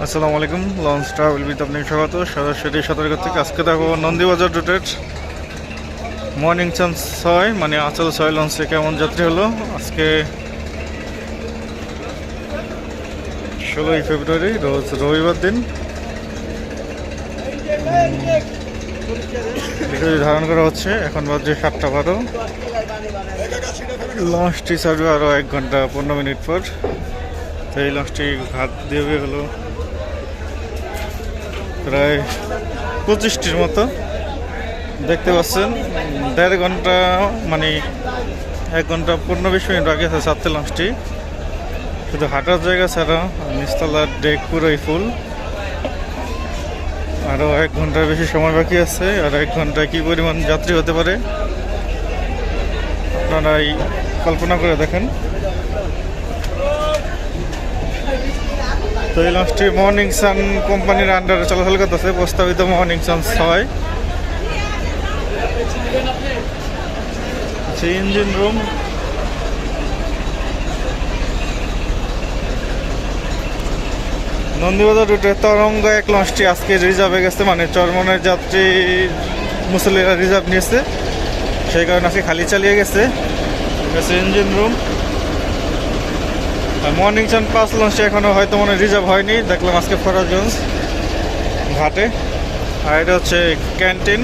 আসসালামু আলাইকুম। Launch travel বিথ আপনাকে স্বাগত। সরাসরি সতর্ক থেকে আজকে দেখো নন্দীবাজার রুটের মর্নিং চান্স 6 মানে আচল 6 লঞ্চে কেমন যাত্রী হলো। আজকে 16ই ফেব্রুয়ারি, রোজ রবিবার দিন। ভিডিওটি ধারণ করা হচ্ছে, এখন বাজে 7:12। লঞ্চটি ছাড়বে আরও 1 ঘন্টা 15 মিনিট পর। তো এই লঞ্চটি ঘাট দিয়ে হলো প্রায় 25টির মতো। দেখতে পাচ্ছেন 1.5 ঘন্টা মানে 1 ঘন্টা 15-20 মিনিট আগে আছে ছাড়তে লঞ্চটি। শুধু হাঁটার জায়গা ছাড়া নিচতলার ডেক পুরোই ফুল। আরও 1 ঘন্টার বেশি সময় বাকি আছে। আর 1 ঘন্টায় কী পরিমাণ যাত্রী হতে পারে আপনারাই কল্পনা করে দেখেন। তো এই লঞ্চটি মর্নিং সান কোম্পানির আন্ডারে চলাচল করতেছে। প্রস্তাবিত morning sun 6 engine room. Nandibazar রুটে তরঙ্গ 1 লঞ্চটি আজকে রিজার্ভে গেছে, মানে চরমনের যাত্রী মুসল্লিরা রিজার্ভ নিয়েছে, সেই কারণে আজকে খালি চালিয়ে গেছে ইঞ্জিন রুম। আর মর্নিং সান 5 লঞ্চটি এখনও হয়তো মনে রিজার্ভ হয়নি, দেখলাম আজকে ফরাজগঞ্জ ঘাটে। আর এটা হচ্ছে ক্যান্টিন,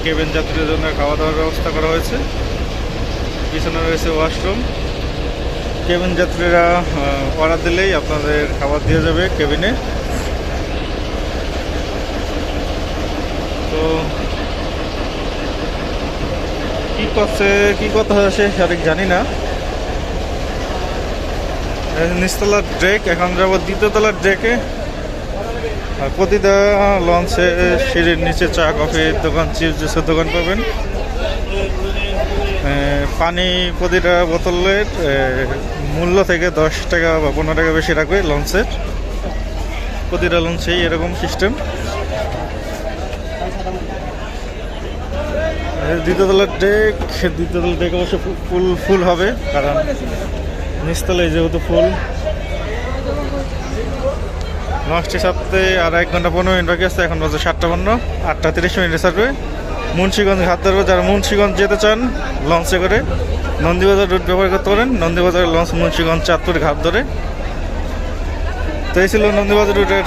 কেবিন যাত্রীদের জন্য খাওয়া দাওয়ার ব্যবস্থা করা হয়েছে। পিছনে রয়েছে ওয়াশরুম। কেবিন যাত্রীরা অর্ডার দিলেই আপনাদের খাবার দিয়ে যাবে কেবিনে। তো কি কথা আছে সঠিক জানি না। নিচতলার ড্রেক, এখন যাবো 2য় তলার ড্রেকে। আর প্রতিটা লঞ্চে সিঁড়ির নিচে চা কফির দোকান, চিপস জুসের দোকান পাবেন। পানি প্রতিটা বোতলের মূল্য থেকে 10 টাকা বা 15 টাকা বেশি রাখবে লঞ্চের। প্রতিটা লঞ্চেই এরকম সিস্টেম। 2য় তলার ডেক অবশ্য ফুল হবে, কারণ নিচতলায় যেহেতু ফুল। লঞ্চটি ছাড়তে আর 1 ঘন্টা 15 মিনিট বাকি আছে। এখন বাজে 7:15, 8:30 মিনিটে ছাড়বে। মুন্সিগঞ্জ ঘাট ধরবে। যারা মুন্সিগঞ্জ যেতে চান লঞ্চে করে নন্দীবাজার রুট ব্যবহার করতে পারেন। নন্দীবাজারের লঞ্চ মুন্সিগঞ্জ চাঁদপুর ঘাট ধরে। তো এই ছিল নন্দীবাজার রুটের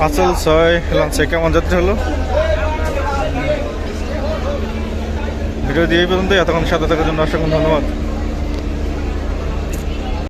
আচল 6 লঞ্চে কেমন যাত্রী হলো। ভিডিও দিয়ে এই পর্যন্ত। এতক্ষণ সাথে থাকার জন্য অসংখ্য ধন্যবাদ।